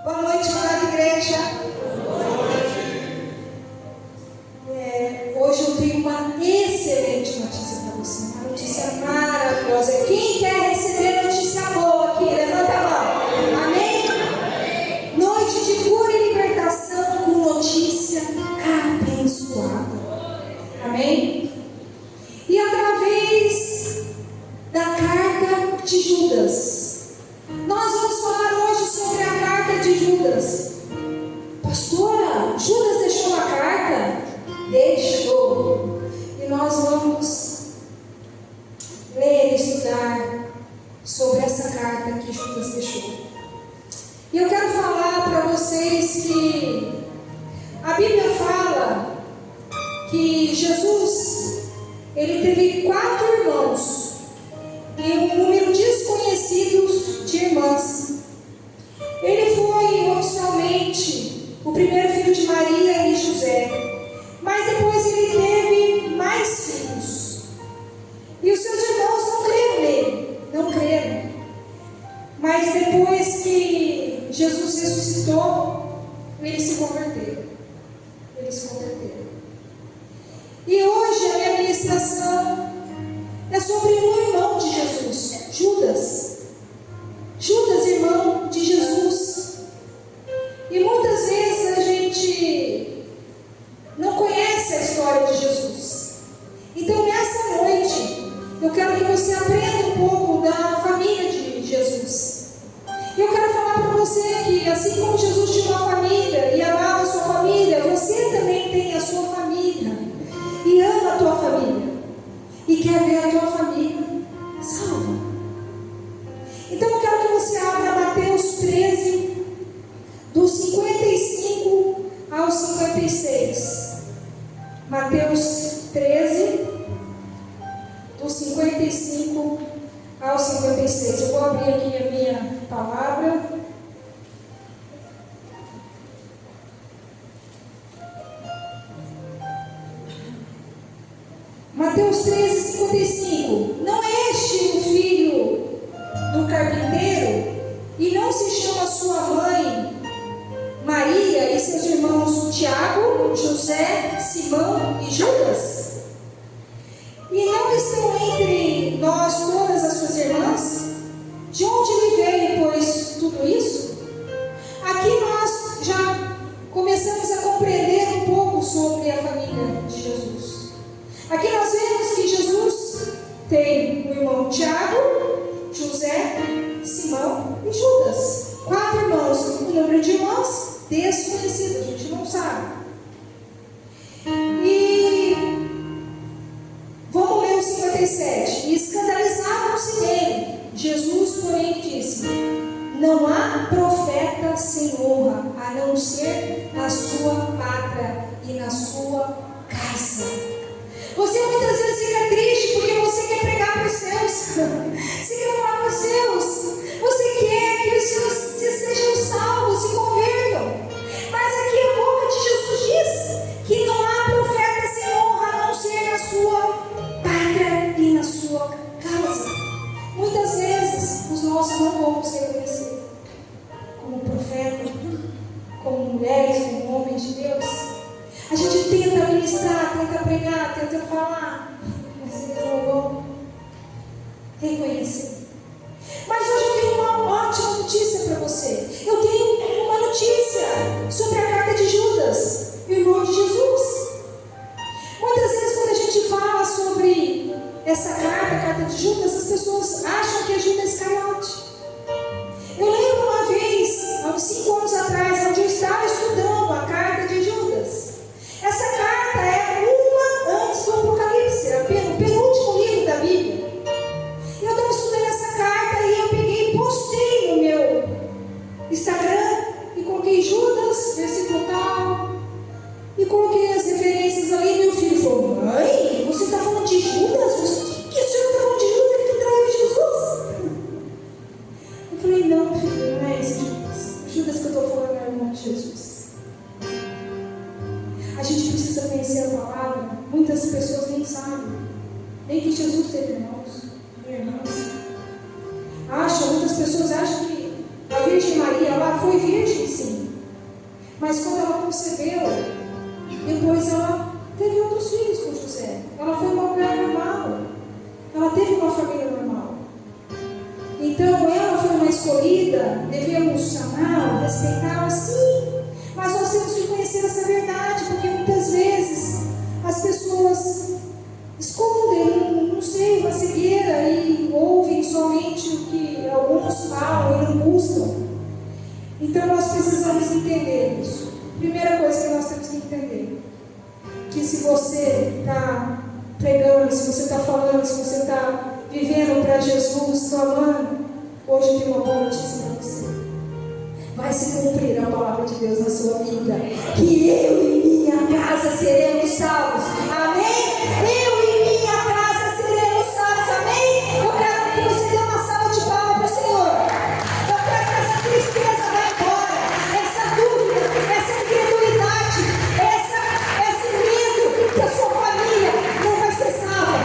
Boa noite, amada igreja. Hoje eu tenho uma excelente notícia para você. Uma notícia maravilhosa. Quem quer receber notícia boa aqui? Levanta a mão. Amém? Noite de cura e libertação com notícia abençoada. Amém? E através da carta de Judas, nós vamos falar hoje sobre a carta de Judas. Pastora, Judas deixou a carta? Deixou. E nós vamos ler e estudar sobre essa carta que Judas deixou. E eu quero falar para vocês que a Bíblia fala que Jesus, ele teve 4 irmãos e um número desconhecido de irmãs. Ele foi oficialmente o primeiro filho de Maria e José, mas depois ele teve mais filhos. E os seus irmãos não creram nele, não creram. Mas depois que Jesus ressuscitou, eles se converteram. E hoje a minha ministração é sobre um irmão de Jesus, Judas. Judas, irmão de Jesus. E muitas vezes a gente não conhece a história de Jesus. Então nessa noite eu quero que você aprenda um pouco da família de Jesus. E eu quero falar para você que assim como Jesus tinha uma família e amava a sua família, você também tem a sua família e ama a tua família e quer ver a tua família salva. Então eu quero que você abra Mateus 13, dos 55 ao 56. Mateus 13, dos 55 ao 56. Eu vou abrir aqui a minha palavra. Mateus 13, 55. Não é este o filho do carpinteiro? E não se chama sua mãe Maria e seus irmãos Tiago, José, Simão e Judas? E não estão entre nós todas as suas irmãs? De onde lhe veio, pois, tudo isso? Aqui nós já começamos a compreender um pouco sobre a família de Jesus. Aqui nós vemos que Jesus tem o irmão Tiago, José, Simão e Judas. 4 irmãos. O número de irmãos desconhecido, a gente não sabe. E vamos ler o 57. E escandalizaram-se nele. Jesus, porém, disse: não há profeta sem honra, a não ser na sua pátria e na sua casa. Você muitas vezes fica triste porque você quer pregar para os seus. Você quer falar para os seus. Você quer que os seus sejam salvos, se convertam. Mas aqui a boca de Jesus diz que não há profeta sem honra, a não ser na sua pátria e na sua casa. Muitas vezes os nossos não vamos reconhecer como profeta, como mulheres, como homens de Deus. A gente tenta ministrar, tenta pregar, tenta falar, mas eles não vão reconhecer. Mas hoje eu tenho uma ótima notícia para você. Eu tenho uma notícia sobre a carta de Judas, irmão de Jesus. Muitas vezes quando a gente fala sobre essa carta, a carta de Judas, as pessoas acham que é Judas Iscariote. Eu lembro uma vez, há uns 5 anos atrás, onde eu estava estudando a carta de Judas. Essa carta é uma antes do Apocalipse, é o penúltimo livro da Bíblia. Eu estava estudando essa carta e eu peguei e postei no meu Instagram e coloquei Judas, versículo tal, e coloquei as referências ali. Meu filho falou: mãe, você está falando de Judas? O que o senhor está falando de Judas que traiu Jesus? Eu falei: não, filho, não é esse Judas. Judas que eu estou falando é o irmão de Jesus. A gente precisa conhecer a palavra. Muitas pessoas nem sabem nem que Jesus teve irmãos e irmãs. Muitas pessoas acham que A Virgem Maria, ela foi virgem, sim. Mas quando ela concebeu, depois ela teve outros filhos com José. Ela foi uma mulher normal. Ela teve uma família normal. Então, ela foi uma escolhida, devemos amá-la, respeitá-la, sim. Mas nós temos que conhecer essa verdade, porque muitas vezes as pessoas escondem, não sei, uma cegueira e ouvem somente o que alguns falam e não buscam. Então nós precisamos entender isso. Primeira coisa que nós temos que entender, que se você está pregando, se você está falando, se você está vivendo para Jesus, clamando, hoje tem uma boa notícia para você. Vai se cumprir a palavra de Deus na sua vida, que eu e minha casa seremos salvos. Amém? Eu e minha casa seremos salvos. Amém? Eu quero que você dê uma salva de palmas para o Senhor. Eu quero que essa tristeza vá embora, essa dúvida, essa incredulidade, esse medo que a sua família não vai ser salva.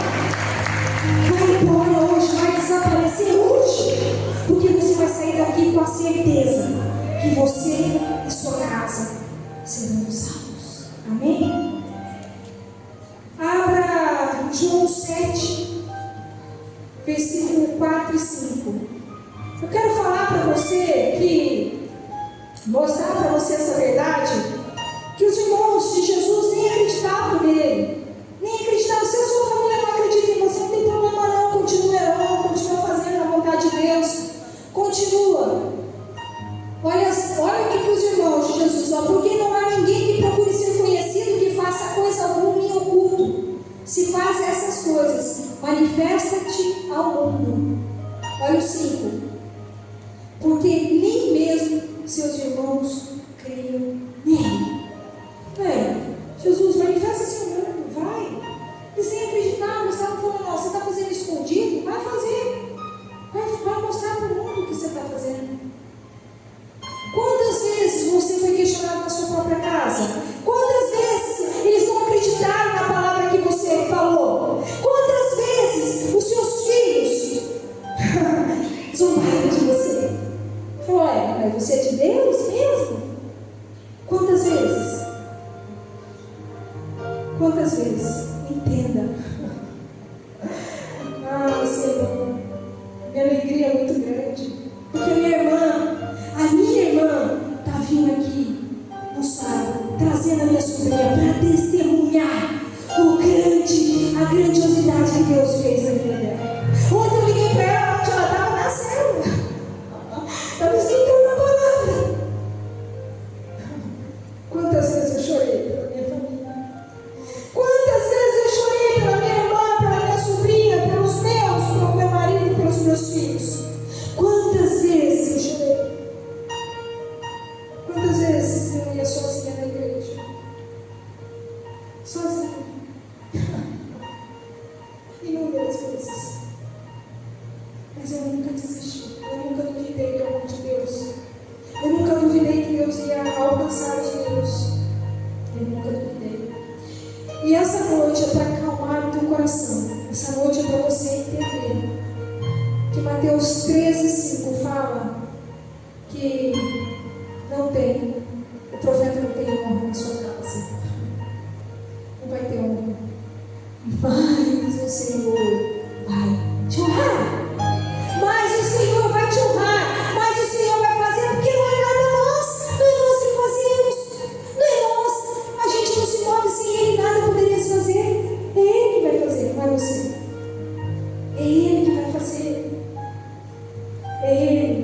Vai embora hoje, vai desaparecer hoje, porque você vai sair daqui com a certeza que você e sua casa serão salvos. Amém? Abra João 7, versículo 4 e 5. Eu quero falar para você mostrar para você essa verdade, que os irmãos de Jesus nem acreditavam nele. Nem acreditavam. Se a sua família não acredita em você, não tem problema não. Continua fazendo a vontade de Deus. Continua. Olha o que os irmãos de Jesus falam. Porque não há ninguém que procure ser conhecido que faça coisa alguma em oculto. Se faz essas coisas, manifesta-te ao mundo. Olha o 5. Porque nem mesmo seus irmãos creiam nele. Jesus, manifesta-se ao mundo. Vai. Eles nem acreditaram. Eles estavam falando, você está fazendo escondido? Vai fazer. Vai mostrar para o mundo o que você está fazendo. Quantas vezes você foi questionado na sua própria casa? Quantas vezes eles não acreditaram na palavra que você falou? Quantas vezes os seus filhos zombaram de você? Falou, mas você é de Deus mesmo? Quantas vezes? Quantas vezes? Entenda. Senhor, minha alegria é muito grande, porque a minha irmã está vindo aqui no sábado, trazendo a minha sobrinha para testemunhar a grandiosidade que Deus fez na vida dela. Ontem eu liguei para ela, onde ela estava na célula, estava estudando a palavra. Quantas vezes eu chorei pela minha família? Quantas vezes eu chorei pela minha irmã, pela minha sobrinha, pelo meu marido, pelos meus filhos? Quantas vezes eu chorei? Quantas vezes eu ia sozinha na igreja? Sozinha. Inúmeras vezes. Mas eu nunca desisti. Eu nunca duvidei do amor de Deus. Eu nunca duvidei que Deus ia alcançar os meus. Eu nunca duvidei. E essa noite é para acalmar o teu coração. Essa noite é para você entender que Mateus 13:5 fala que o profeta não tem honra na sua casa. Não vai ter honra. Mas o Senhor vai te honrar. Mas o Senhor vai te honrar. Mas o Senhor vai fazer, porque não é nada nós. Não é nós que fazemos. Não é nós. A gente não se move sem Ele, nada poderia se fazer. É Ele que vai fazer, não é você. É Ele que vai fazer. É Ele.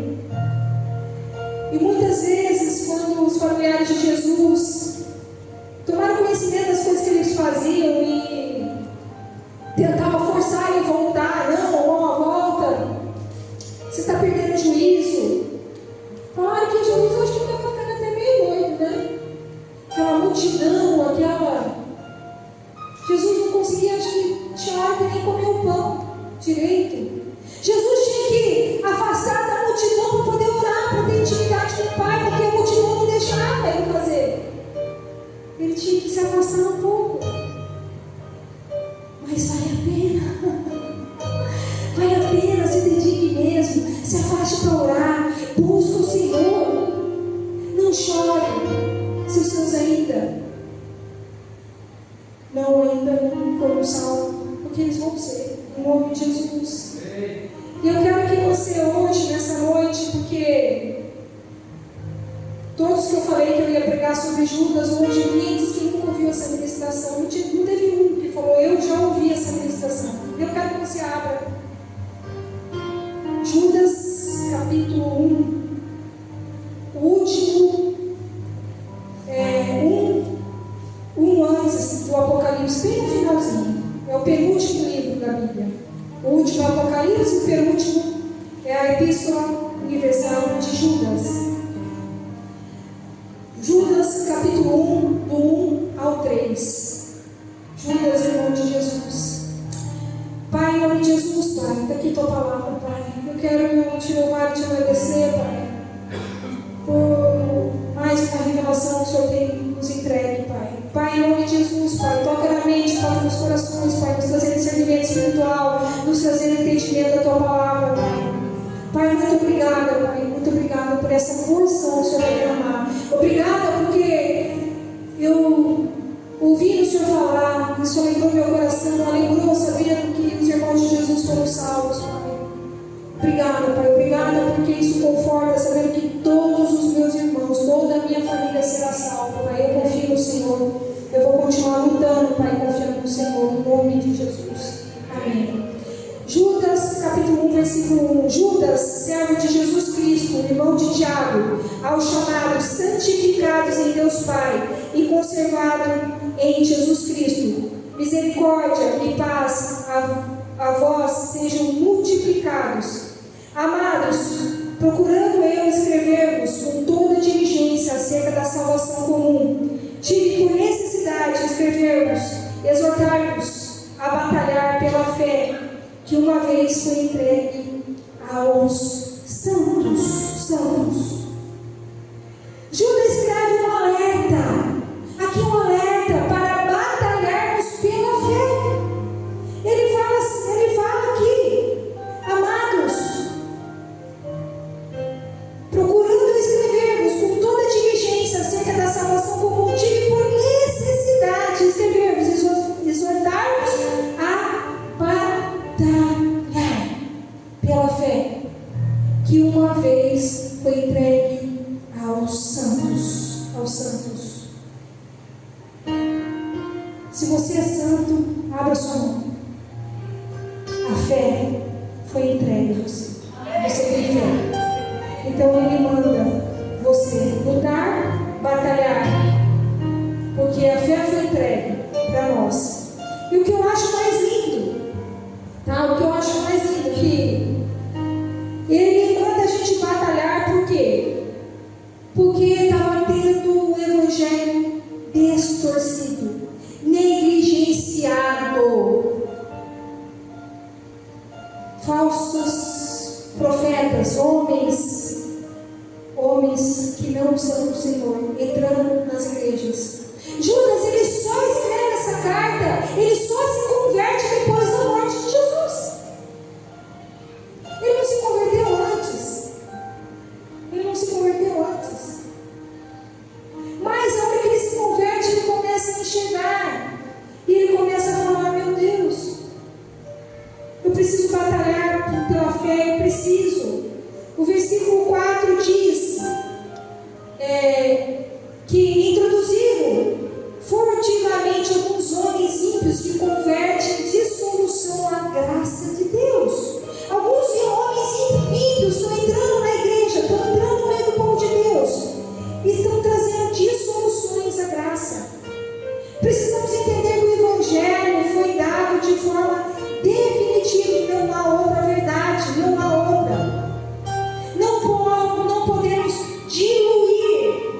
E muitas vezes, quando os familiares de Jesus tomaram conhecimento das coisas que eles faziam e tentavam forçar ele a voltar, volta, você está perdendo juízo. Falaram que Jesus, acho que estava ficando até meio doido, né? Aquela multidão, Jesus não conseguia, acho que tinha hora que nem comer o pão direito. Jesus tinha que afastar da multidão para poder orar, para ter intimidade com o Pai, porque a multidão não deixava ele fazer. Ele tinha que se afastar um pouco. Mas vale a pena. Vale a pena, se dedique mesmo. Se afaste para orar. Busca o Senhor. ainda não foram salvos, porque eles vão ser, em nome de Jesus. E eu quero que você hoje, nessa noite, porque todos que eu falei que eu ia pregar sobre Judas, hoje ninguém disse que nunca ouviu essa ministração. Não teve um que falou, eu já ouvi essa ministração. Eu quero que você abra Judas, capítulo 1, o último, um antes do Apocalipse, bem no finalzinho. É o penúltimo livro da Bíblia. O último é o Apocalipse, o penúltimo é a Epístola Universal de Judas. Judas, capítulo 1, do 1 ao 3. Judas, em nome de Jesus. Pai, em nome de Jesus, Pai, está aqui tua palavra, Pai. Eu quero te louvar e te agradecer, Pai, por mais uma revelação que o Senhor tem nos entregue, Pai. Pai, em nome de Jesus, Pai, toca na mente, toca nos corações, Pai, nos trazendo discernimento espiritual, nos trazendo entendimento da tua palavra, Pai. Pai, muito obrigada, Pai, muito obrigada por essa porção que o Senhor vai derramar. Obrigada porque eu ouvi o Senhor falar, isso alegrou meu coração, alegrou sabendo que os irmãos de Jesus foram salvos, Pai. Obrigada, Pai, obrigada porque isso conforta, sabendo que todos os meus irmãos, toda a minha família será salva, Pai. Eu confio no Senhor, eu vou continuar lutando, Pai, confiando no Senhor, em nome de Jesus. Amém. Judas, capítulo 1, versículo 1. Judas, servo de Jesus Cristo, irmão de Tiago, aos chamados, santificados em Deus Pai e conservados em Jesus Cristo. Misericórdia e paz a vós sejam multiplicados. Amados, procurando eu escrever-vos com toda diligência acerca da salvação comum, tive por necessidade de escrever-vos, exortar-vos a batalhar pela fé que uma vez foi entregue aos santos. Judas escreve um alerta, aqui um alerta para batalharmos pela fé. Ele fala aqui, amados, procurando escrever-vos com toda diligência acerca da salvação comum, tive por necessidade de escrever-vos, exortar-vos a batalhar pela fé que uma vez foi entregue aos santos. Se você é santo, abra sua mão. A fé foi entregue a você. Você tem fé. Então Ele manda você lutar, batalhar, porque a fé foi entregue para nós. E o que eu acho mais lindo, tá? O que eu acho mais lindo é que Ele manda a gente batalhar, por quê? Porque estava tendo o evangelho distorcido, negligenciado. Falsos profetas, homens que não são do Senhor, entrando nas igrejas. Judas, ele só escreve essa carta, ele só se converte depois da morte de Jesus. Ele não se converteu antes. Mas a hora que ele se converte, ele começa a enxergar. E ele começa a falar, meu Deus, eu preciso batalhar pela fé, eu preciso. O versículo 4 diz que introduziram furtivamente alguns homens ímpios que convertem dissolução à graça de Deus. Alguns homens ímpios estão entrando na igreja, estão entrando no meio do povo de Deus e estão trazendo dissoluções à graça. Precisamos entender que o evangelho foi dado de forma definitiva e não há outra verdade, não há outra. Não podemos diluir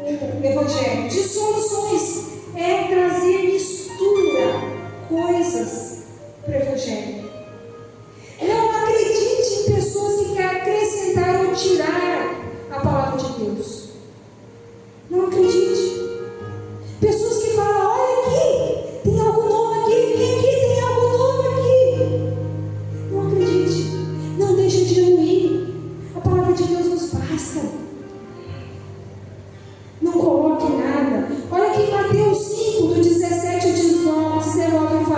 o evangelho. Dissoluções é trazer mistura, coisas para o evangelho. Não acredite em pessoas que querem acrescentar ou tirar a palavra de Deus. Não acredite. Pessoas que falam, olha aqui, tem algo novo aqui, vem aqui, tem algo novo aqui. Não acredite. Não deixe de diluir. A palavra de Deus nos basta. Não coloque nada.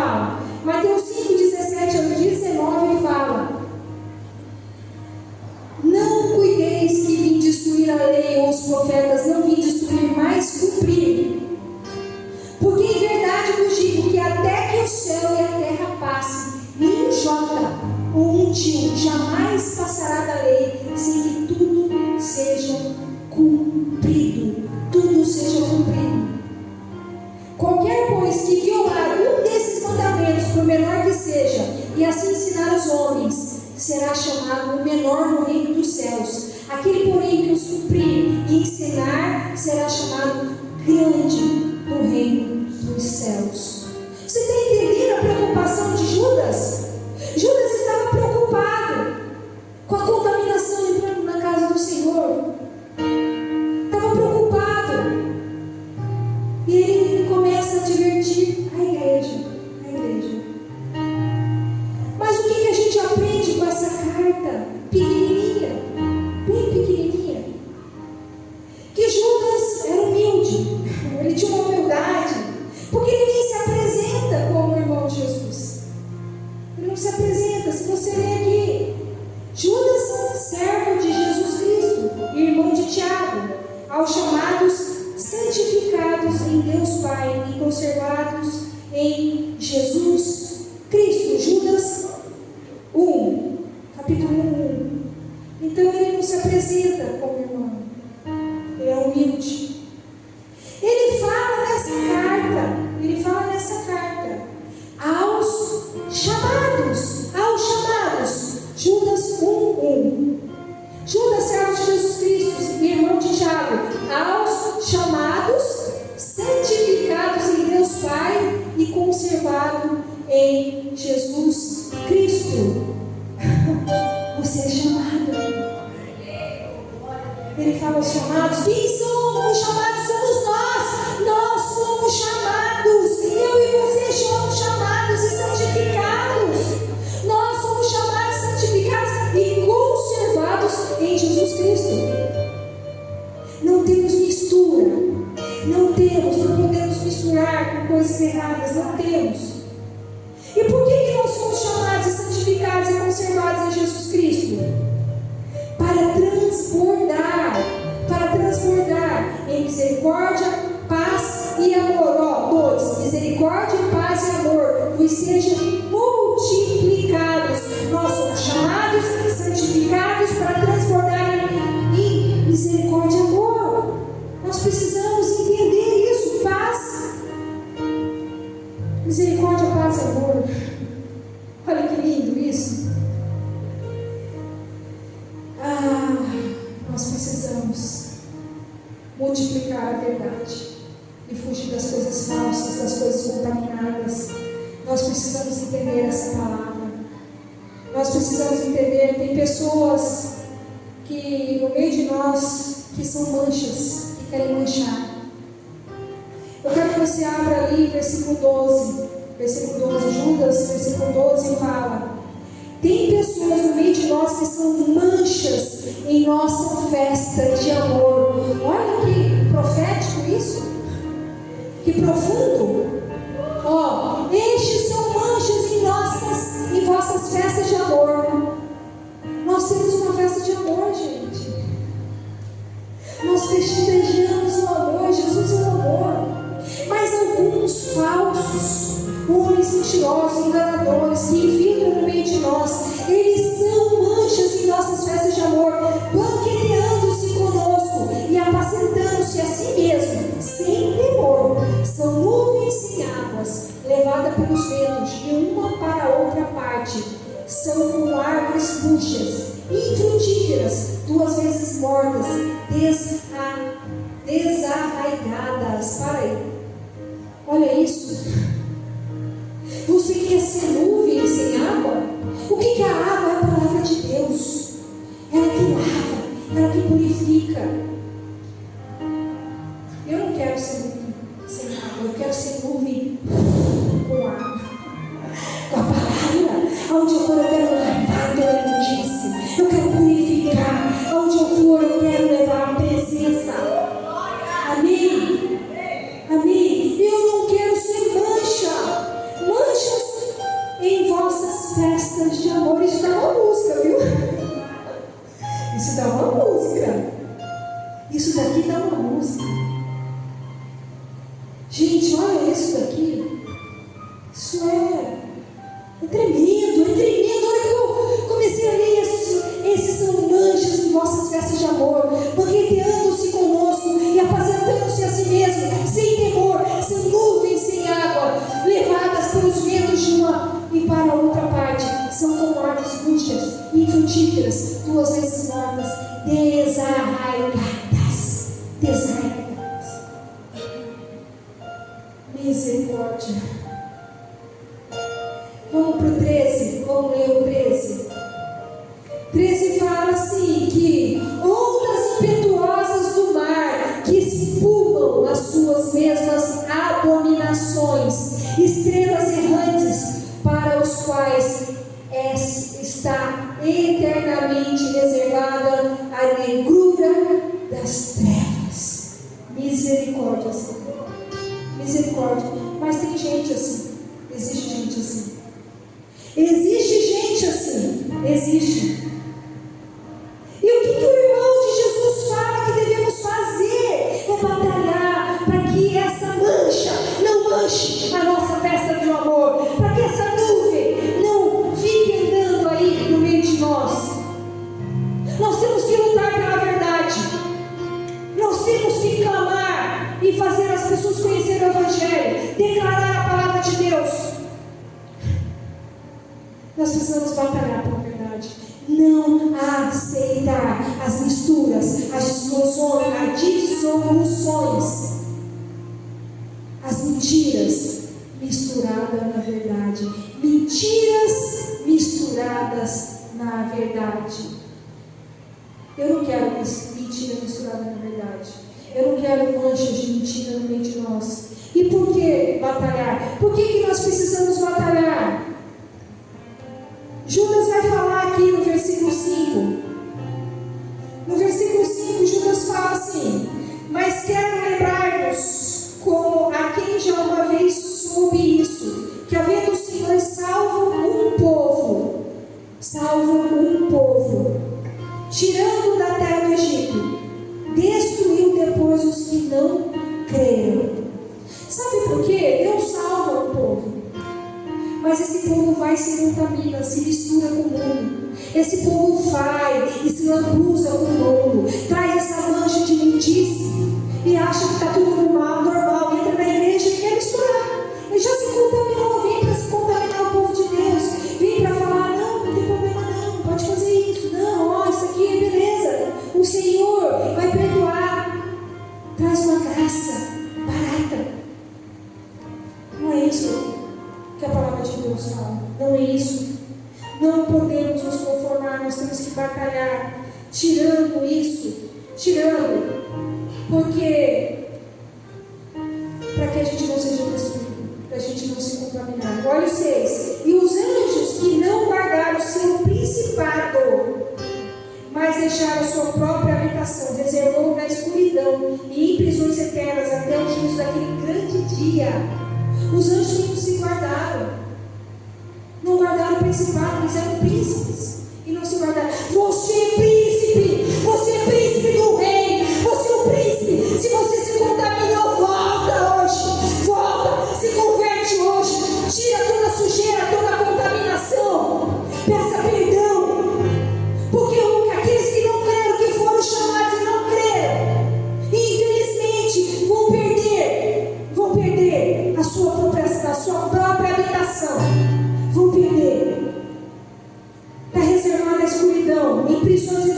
fala. Mateus 5, 17 ao 19 fala: não cuideis que vim destruir a lei ou os profetas, não vim destruir, mas cumprir. Porque em verdade vos digo que até que o céu e a terra passem, nem um jota ou um tio jamais passará da lei, sem que tudo seja cumprido. Tudo seja cumprido. Qualquer, pois, que violar um desses mandamentos, por menor que seja, e assim ensinar os homens, será chamado o menor no reino dos céus. Aquele, porém, que os cumprir e ensinar, será chamado grande no reino dos céus. Você está entendendo a preocupação de Judas? Judas estava preocupado com a contaminação entrando na casa do Senhor. Estava preocupado. E ele começa a advertir a igreja. Mas o que a gente aprende com essa carta pequenininha, bem pequenininha? Que Judas era humilde, ele tinha uma humildade, porque ele nem se apresenta como irmão de Jesus. Ele não se apresenta. Se você ler aqui, Judas, servo de Jesus Cristo, irmão de Tiago, aos chamados santificados em Deus Pai e conservados em Jesus Cristo. Judas 1, capítulo 1. Então ele não se apresenta como irmão, ele é humilde. Ele fala nessa carta aos chamados, Judas 1. Judas, servo de Jesus Cristo, irmão de Tiago, aos chamados, santificados em Deus Pai e conservado em Jesus Cristo. Você é chamado. Ele fala aos chamados. Quem são os chamados? Somos nós. Nós somos chamados. Eu e você somos chamados e santificados. Nós somos chamados, santificados e conservados em Jesus Cristo. Não temos mistura. Não podemos misturar com coisas erradas. Não temos. E por que nós somos chamados, santificados e conservados em Jesus Cristo? Para transbordar em misericórdia, paz e amor. 2. Misericórdia, paz e amor vos sejam multiplicados. Nós somos chamados, santificados para transbordar em misericórdia e amor. Nós precisamos entender isso. Paz, misericórdia, paz e amor. Olha que lindo isso. Nós precisamos multiplicar a verdade e fugir das coisas falsas, das coisas contaminadas. Nós precisamos entender essa palavra. Nós precisamos entender. Tem pessoas que no meio de nós que são manchas, que querem manchar. Eu quero que você abra ali versículo 12. Versículo 12, Judas, versículo 12 fala: tem pessoas no meio de nós que são manchas em nossa festa de amor. Olha que profético isso. Que profundo. Estes são manchas em vossas festas de amor. Nós temos uma festa de amor, gente. Nós festejamos o amor. Jesus é o amor. Mas alguns falsos, homens mentirosos, enganadores, que infiltram no meio de nós, eles são manchas em nossas festas de amor, banqueteando-se conosco e apacentando-se a si mesmo, sem temor. São nuvens sem águas, levadas pelos ventos de uma para outra parte. São como árvores murchas, infrutíferas, 2 vezes mortas, desarraigadas. Para aí. Olha isso. Você quer ser nuvem sem água? O que é a água? É a palavra de Deus. Ela que lava, ela que purifica. Eu não quero ser nuvem sem água. Eu quero ser nuvem com água, com a palavra. Aonde eu for, eu quero lavar pela imundície. Eu quero purificar. Aonde eu for, eu quero levar a presença. Amém? Amém? Eu não quero ser mancha. Manchas festas de amor. Isso dá uma música, viu? Isso dá uma música. Isso daqui dá uma música. Gente, olha isso daqui. Isso é tremendo, é tremendo. Olha que eu comecei a ler isso. Esses são manchas em vossas festas de amor, banqueteando-se conosco e apacentando-se a si mesmo, sem temor, são nuvens sem água, levadas pelos ventos de uma e para outra parte, são como árvores murchas e frutíferas, 2 vezes mortas, desarraigadas. Misericórdia. Vamos para o 13, vamos ler o 13. 13 fala assim, que ondas impetuosas do mar, que espumam as suas mesmas abominações, estrelas errantes, para os quais está eternamente reservada a negrura das trevas. Misericórdia, Senhor. Misericórdia. Mas tem gente assim. Existe gente assim. Existe gente assim. Existe. E o que o irmão de Jesus fala que devemos fazer? É batalhar para que essa mancha não manche a nossa festa de amor, para que essa nuvem não fique andando aí no meio de nós. Nós temos que lutar pela verdade. Nós temos que clamar e fazer as pessoas conhecerem o Evangelho, declarar a palavra de Deus. Nós precisamos batalhar pela verdade. Não aceitar as misturas, as dissoluções, as mentiras misturadas na verdade. Mentiras misturadas na verdade. Eu não quero mentira misturada na verdade. Eu não quero manchas de mentira no meio de nós. E por que batalhar? Por que nós precisamos batalhar? Judas vai falar aqui no versículo 5. No versículo 5, Judas fala assim: mas quero lembrar-vos, como a quem já uma vez soube isso, que havendo o Senhor salvo um povo, tirando da terra do Egito, destruiu depois os que não creram. Sabe por quê? Deus salva o povo. Mas esse povo vai e se contamina, se mistura com o mundo. Esse povo vai e se lambuza com o mundo, traz essa mancha de imundice e acha que está tudo normal, entra na igreja e quer misturar. Ele já se contaminou, vem para se contaminar o povo de Deus, vem para falar: não tem problema não, pode fazer isso, não, isso aqui é beleza, o Senhor vai perdoar, traz uma graça barata. Não é isso que a palavra de Deus fala. Não é isso. Não podemos nos conformar. Nós temos que batalhar, tirando isso, porque para que a gente não seja destruído, para a gente não se contaminar. Olha o 6. E os anjos que não guardaram o seu principado, mas deixaram a sua própria habitação, reservou na escuridão e em prisões eternas até o juízo daquele grande dia. Os anjos não se guardaram. Não guardaram o principado, eles eram príncipes. E não se guardaram. Você é príncipe! Você é príncipe do rei! Você é um príncipe! Se você se contaminou, volta hoje! Volta! Se converte hoje! Tira toda a sujeira, toda a contaminação! Peça perdão! Porque aqueles que não creram, que foram chamados e não creram, infelizmente vão perder a sua própria habitação. Vão perder. Está reservada a escuridão, em prisões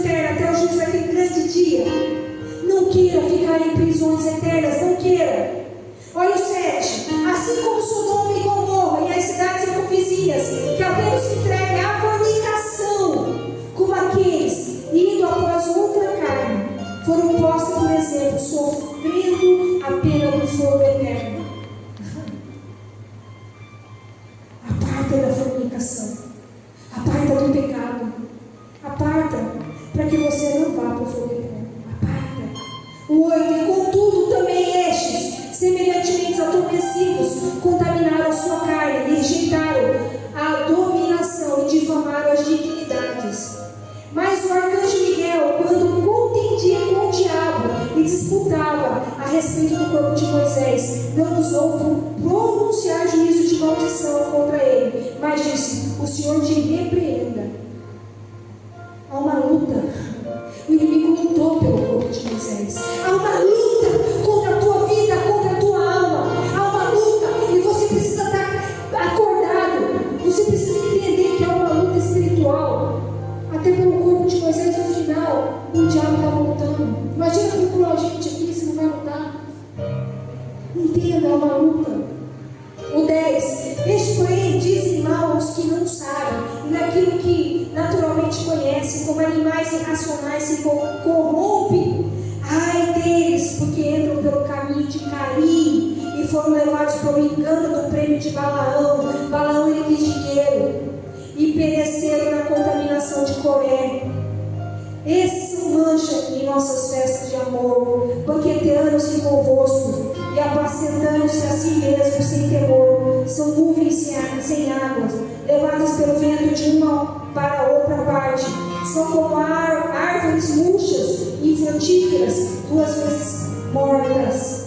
contendia com o diabo e disputava a respeito do corpo de Moisés, não usou pronunciar juízo de maldição contra ele, mas disse: o Senhor te repreenda. Há uma luta. O inimigo lutou pelo corpo de Moisés. Há uma luta contra a tua vida, contra a tua alma. Há uma luta e você precisa estar acordado. Você precisa entender que há uma luta espiritual. Até pelo corpo de Moisés no final, o diabo estava lutando. Imagina por a gente aqui, você não vai lutar. Entenda, é uma luta. O 10. Este, porém, dizem mal aos que não sabem, e naquilo que naturalmente conhecem, como animais irracionais se corrompem. Ai deles, porque entram pelo caminho de Caim e foram levados pelo engano do prêmio de Balaão. Balaão ele quis dinheiro e pereceram na contaminação de Coré. Esses são mancha em nossas festas de amor, banqueteando-se convosco e apacentando-se a si mesmos sem temor. São nuvens sem águas, levadas pelo vento de uma para outra parte. São como árvores murchas e frutíferas, duas vezes mortas,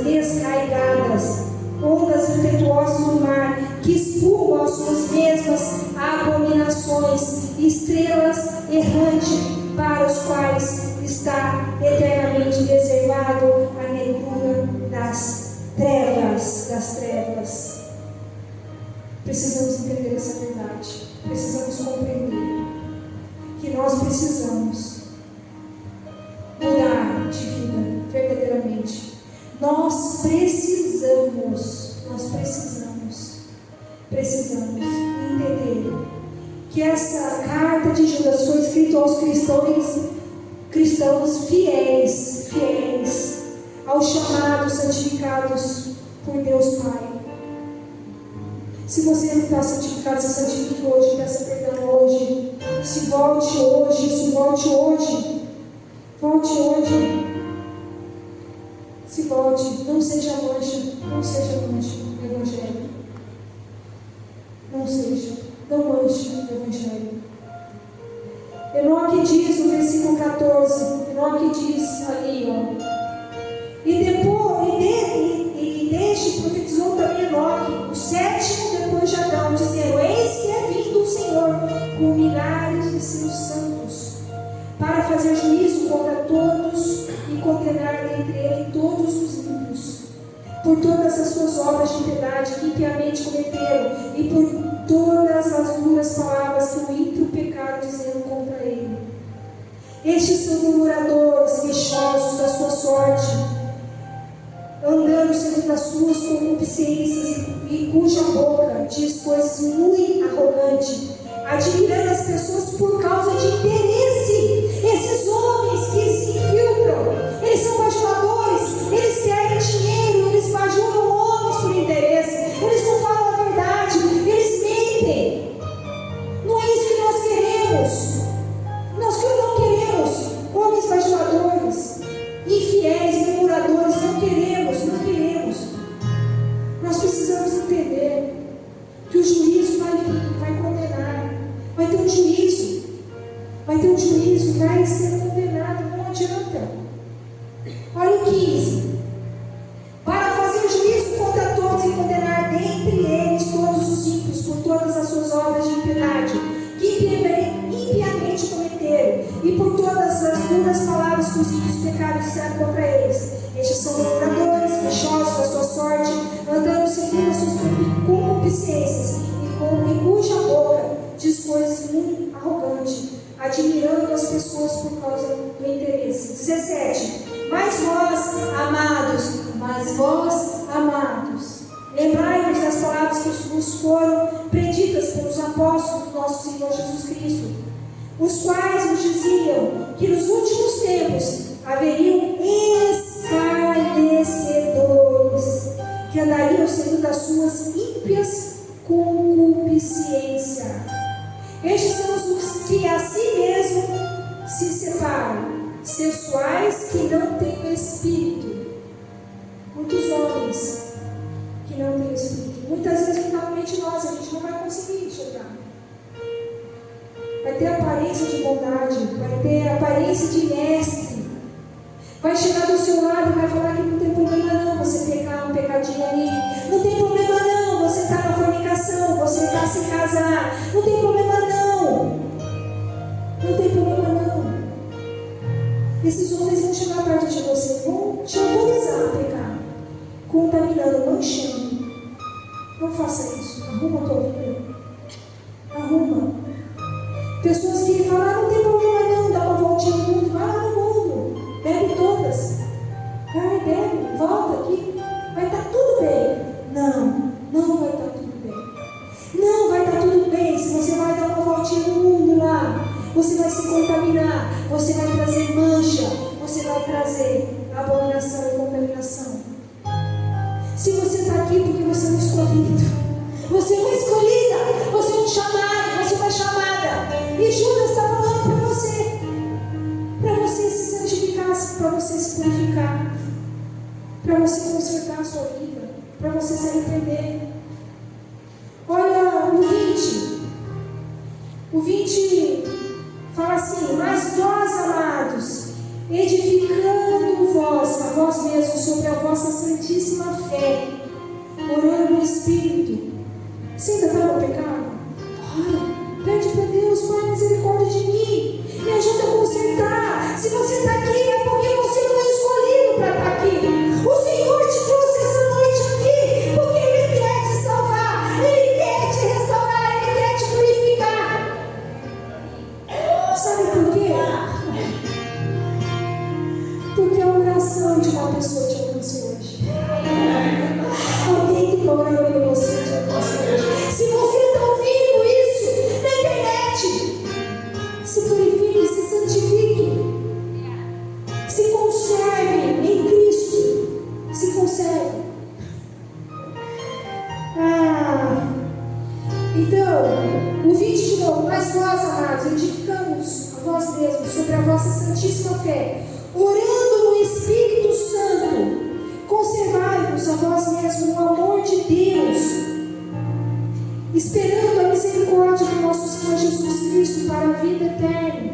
descaigadas, ondas impetuosas do mar, que espumam as suas mesmas abominações, estrelas errantes, para os quais está eternamente reservado a negrura das trevas. Precisamos entender essa verdade. Precisamos compreender que nós precisamos mudar de vida verdadeiramente. Nós precisamos entender que essa carta de Judas foi escrita aos cristãos fiéis aos chamados, santificados por Deus Pai. Se você não está santificado, se santifique hoje, peça perdão hoje. Se volte hoje, volte hoje. Se volte, não seja mancha do Evangelho. Não manche o Evangelho. Enoque diz no versículo 14, Enoque diz ali, e deste profetizou também Enoque, o sétimo depois de Adão, dizendo: eis que é vindo o Senhor com milhares de seus santos, para fazer juízo contra todos e condenar dentre ele todos os ímpios, por todas as suas obras de piedade que impiamente cometeram, e por todas as duras palavras que o ímpio pecaram dizendo contra ele. Estes são murmuradores, queixosos da sua sorte, andando segundo as suas concupiscências, e cuja boca diz coisas muito arrogantes, admirando as pessoas por causa de interesse. Esses homens que se infiltram, eles são bajuladores, eles querem dinheiro, eles bajulam homens por interesse, eles não falam a verdade, eles mentem. Não é isso que nós queremos. Nós não queremos homens bajuladores, infiéis, murmuradores. Não queremos. Nós precisamos entender que o juízo vai vir, vai condenar. Vai ter um juízo, vai ser condenado. Não adianta. Olha o 15: para fazer juízo contra todos e condenar dentre eles todos os ímpios por todas as suas obras de impiedade que impiamente cometeram, e por todas as duras palavras que os ímpios pecaram disseram contra eles. Estes são murmuradores, queixosos da sua sorte, andando segundo as suas concupiscências, e cuja boca diz coisas muito arrogantes, admirando as pessoas por causa do interesse. 17: mas vós, amados, lembrai-vos das palavras que vos foram preditas pelos apóstolos do nosso Senhor Jesus Cristo, os quais nos diziam que nos últimos tempos haveriam escarnecedores, que andariam segundo as suas ímpias concupiscências. Estes são os que a si mesmo se separam, sensuais, que não têm espírito. Muitos homens que não têm espírito. Muitas vezes mentalmente a gente não vai conseguir enxergar. Vai ter aparência de bondade, vai ter aparência de mestre, vai chegar do seu lado e vai falar que não tem problema não você pecar um pecadinho ali, não tem problema não você estar na fornicação, você estar sem casar, não tem problema não tem problema não. Esses homens vão chegar perto de você, vão te autorizar a pecar, contaminando, manchando. Não faça isso, arruma a tua vida, arruma. Pessoas que falam, não tem problema não, dá uma voltinha no mundo, vai lá no mundo, bebe todas, vai, bebe, volta aqui, vai estar tudo bem. Não vai estar tudo bem. Não vai estar tudo bem se você vai dar uma voltinha no mundo lá. Você vai se contaminar, você vai trazer mancha, você vai trazer abominação e contaminação. Se você está aqui porque você é um escolhido, você é uma escolhida, você é um chamado, você é uma chamada. E Judas está falando para você se santificar, para você se purificar, para você consertar a sua vida, para você se arrepender. Olha o 20 fala assim: mas nós, amados, edificando a vós mesmos sobre a vossa santíssima fé, orando no Espírito. Você ainda está no pecado? Ora, pede para Deus, Pai, misericórdia de mim, me ajuda a consertar. Se você está aqui, é porque você não é escolhido para estar aqui. O Senhor te trouxe essa noite aqui, porque Ele quer te salvar, Ele quer te restaurar, Ele quer te purificar. Sabe por quê? Porque a oração de uma pessoa te alcançou hoje. Alguém que está orando por você te alcançou hoje. Se você está ouvindo isso na internet, se purifique, se santifique, se conserve em Cristo, se conserve. Então, o 20 de novo: mas vós, amados, edificamos a vós mesmos sobre a vossa santíssima fé, orando no Espírito Santo, conservai-vos a vós mesmos no amor de Deus, esperando a misericórdia do nosso Senhor Jesus Cristo para a vida eterna.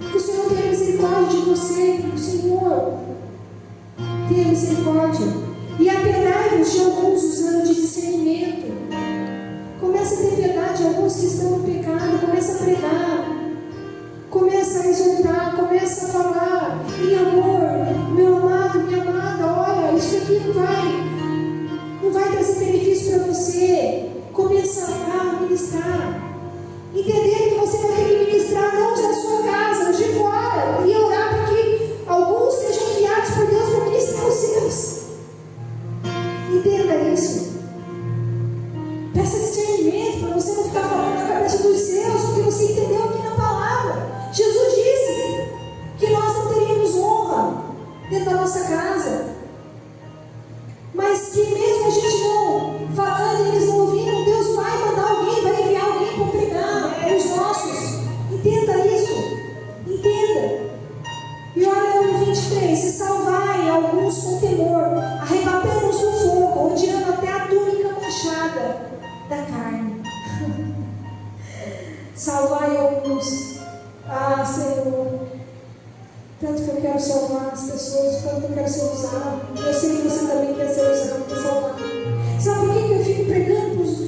Que o Senhor tenha misericórdia de você, que o Senhor tenha misericórdia. E aperai-vos de alguns usando de discernimento. Comece a ter piedade de alguns que estão no pecado, comece a pregar, começa a exortar, começa a falar em amor: meu amado, minha amada, olha, isso aqui não vai trazer benefício para você. Começa a ministrar, entendendo que você vai ter que ministrar não da sua casa, de fora, e orar para que alguns sejam enviados por Deus para ministrar os seus. Entenda isso. Peça discernimento para você não ficar falando na cabeça dos seus, porque você entendeu aqui na palavra. Jesus disse que nós não teríamos honra dentro da nossa casa, mas que mesmo a gente não falando, eles não ouvindo, Deus vai mandar alguém, vai enviar alguém para pregar para os nossos. Entenda isso, entenda. E olha o 23: se salvai alguns com temor, arrebatamos o fogo, odiando até a túnica manchada da carne. Salvai alguns. Senhor, tanto que eu quero salvar as pessoas, tanto que eu quero ser usado. Eu sei que você também quer ser usado para salvar. Sabe por que eu fico pregando para os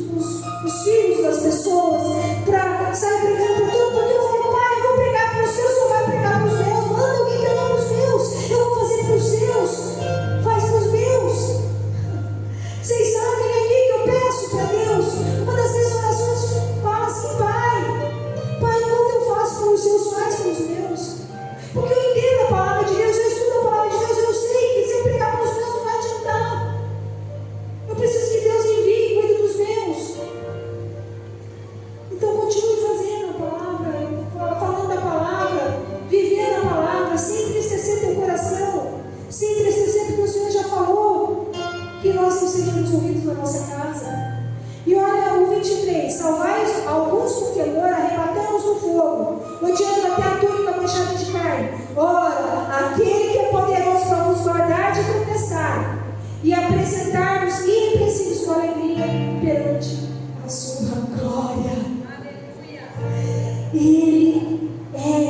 filhos das pessoas? Para sair pregando para tudo? Porque eu falo: Pai, eu vou pregar para os seus, você vai pregar para os meus. Manda alguém pregar para os meus. Eu vou fazer para os seus. Faz para os meus. Vocês sabem aqui que eu peço para Deus. Uma das minhas orações fala assim: Pai, quando eu faço para os seus, faz para os meus. Porque eu entendo a palavra de Deus, eu estudo a palavra de Deus, eu sei que se eu pregar para os meus não vai adiantar. Eu preciso que Deus envie e cuide dos meus. Então continue fazendo a palavra, falando a palavra, vivendo a palavra, sem entristecer teu coração, sem entristecer, porque o Senhor já falou que nós não seríamos ouvidos na nossa casa. E olha o 23: salvai alguns com temor, arrebatamos no fogo, odiando até a túnica manchada de carne. Ora, aquele que é poderoso para nos guardar de tropeçar e apresentar-nos irrepreensíveis com alegria perante a sua glória. Ele é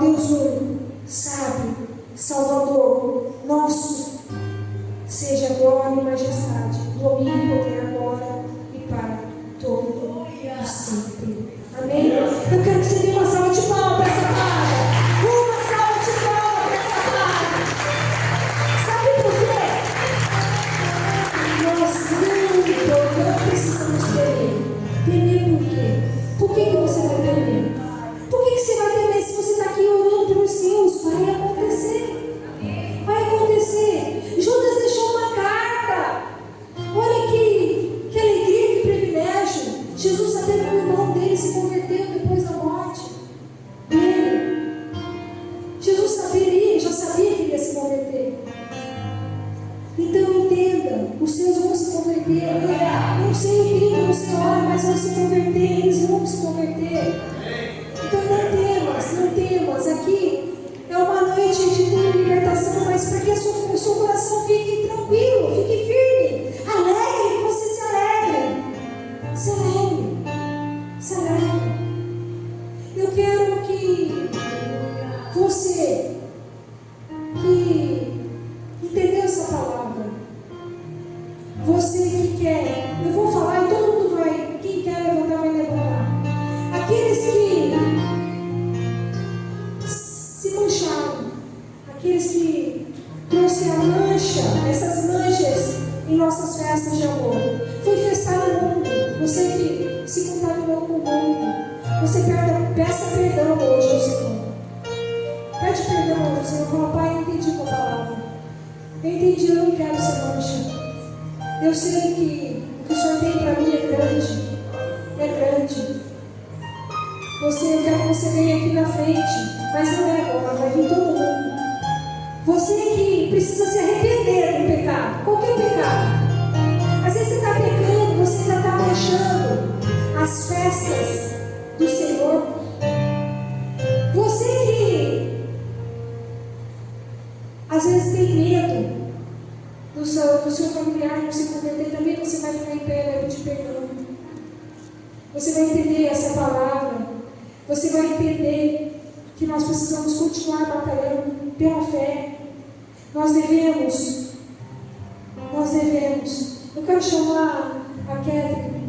Deus único, sábio, Salvador, nosso, seja glória e majestade, domínio e poder agora e para todo e sempre. Amém? Eu quero que você dê uma salva de palmas para essa palavra. Uma salva de palmas para essa palavra. Sabe por quê? Nós não precisamos temer. Temer por quê? Por que você vai temer? Por que você vai temer se você está aqui orando pelos seus? Vai acontecer. Vai acontecer. Judas deixou uma carta. Olha que alegria, que privilégio. Jesus sabia que o irmão dele se converteu depois da morte dele. Jesus já sabia que ele ia se converter. Então entenda, os seus vão se converter. Não sei o tempo do Senhor, mas vão se converter, eles vão se converter. Então não temas. Aqui é uma noite de cura e libertação, mas para que o seu coração fique tranquilo, fique firme, alegre, que você se alegre. Se alegre. Eu quero que você que entendeu essa palavra, você que quer, eu vou falar e todo mundo vai, quem quer levantar, vai levantar. Aqueles que se mancharam, aqueles que trouxeram a mancha, essas manchas em nossas festas de amor. Foi festado no mundo. Você que se contaminou com o mundo, você peça perdão hoje ao Senhor. Pede perdão hoje ao Senhor. Fala, Pai, eu entendi tua palavra. Eu entendi, eu não quero ser mancha. Eu sei que o que o Senhor tem para mim é grande. É grande. Eu quero que você venha aqui na frente, mas não é agora, vai vir todo mundo. Você que precisa se arrepender do pecado, qualquer pecado. Às vezes você está pecando, você ainda está manchando as festas do Senhor. Você que às vezes tem medo do seu familiar não se converter, também você vai ficar em pé, vai pedir perdão. Você vai entender essa palavra. Você vai entender que nós precisamos continuar batalhando pela fé. Nós devemos. Eu quero chamar a Catherine,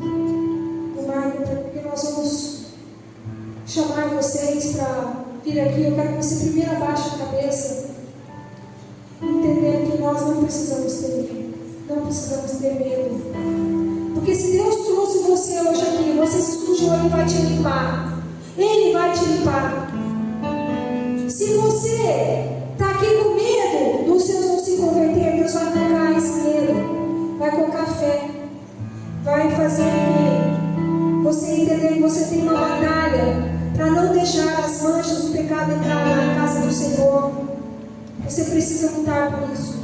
o Marco, porque nós vamos chamar vocês para vir aqui. Eu quero que você primeiro abaixe a cabeça, entendendo que nós não precisamos ter medo. Não precisamos ter medo. Porque se Deus trouxe você hoje aqui, você se sujou, Ele vai te limpar. Ele vai te limpar. Se você está aqui com medo dos seus não se converter, Deus vai colocar esse medo, vai colocar fé, vai fazer que você entender que você tem uma batalha para não deixar as manchas do pecado entrar na casa do Senhor. Você precisa lutar por isso.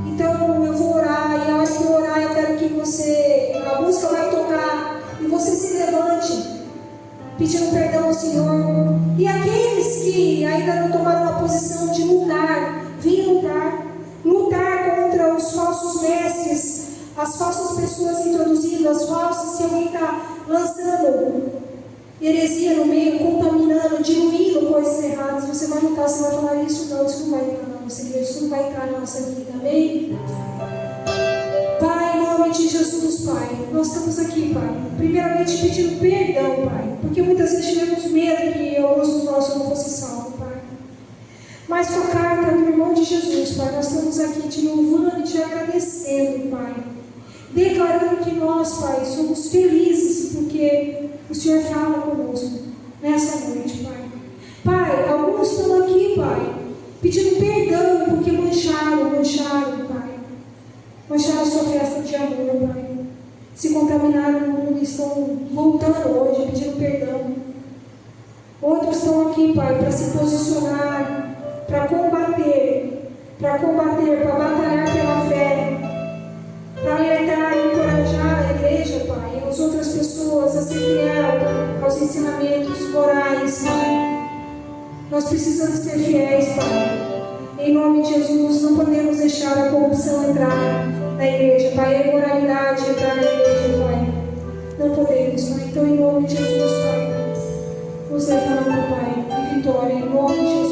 Então eu vou orar, e a hora que eu orar eu quero que a música vai tocar e você se levante pedindo perdão ao Senhor. E aqueles que ainda não tomaram uma posição de lutar, venham lutar contra os falsos mestres, as falsas pessoas introduzindo, as falsas, se alguém está lançando heresia no meio, contaminando, diluindo coisas erradas, você vai lutar, você vai falar isso não vai entrar na nossa igreja, isso não vai entrar na nossa vida, amém? Pai, em nome de Jesus, Pai, nós estamos aqui, Pai, primeiramente pedindo perdão, Pai, porque muitas vezes tivemos medo que alguns dos nossos não fossem salvos, Pai. Mas com a carta do irmão de Jesus, Pai, nós estamos aqui te louvando e te agradecendo, Pai, declarando que nós, Pai, somos felizes porque o Senhor fala conosco nessa noite, Pai. Pai, alguns estão aqui, Pai, pedindo perdão porque mancharam, Pai. Mancharam a sua festa de amor, Pai. Se contaminaram no mundo e estão voltando hoje, pedindo perdão. Outros estão aqui, Pai, para se posicionar, para combater, para batalhar pela fé, para alertar e encorajar a igreja, Pai, e as outras pessoas a ser fiel aos ensinamentos morais, Pai. Nós precisamos ser fiéis, Pai. Em nome de Jesus, não podemos deixar a corrupção entrar na igreja, Pai, a imoralidade entrar na igreja, Pai. Não podemos, Pai. Então, em nome de Jesus, Pai, nos levanta, Pai, e vitória em nome de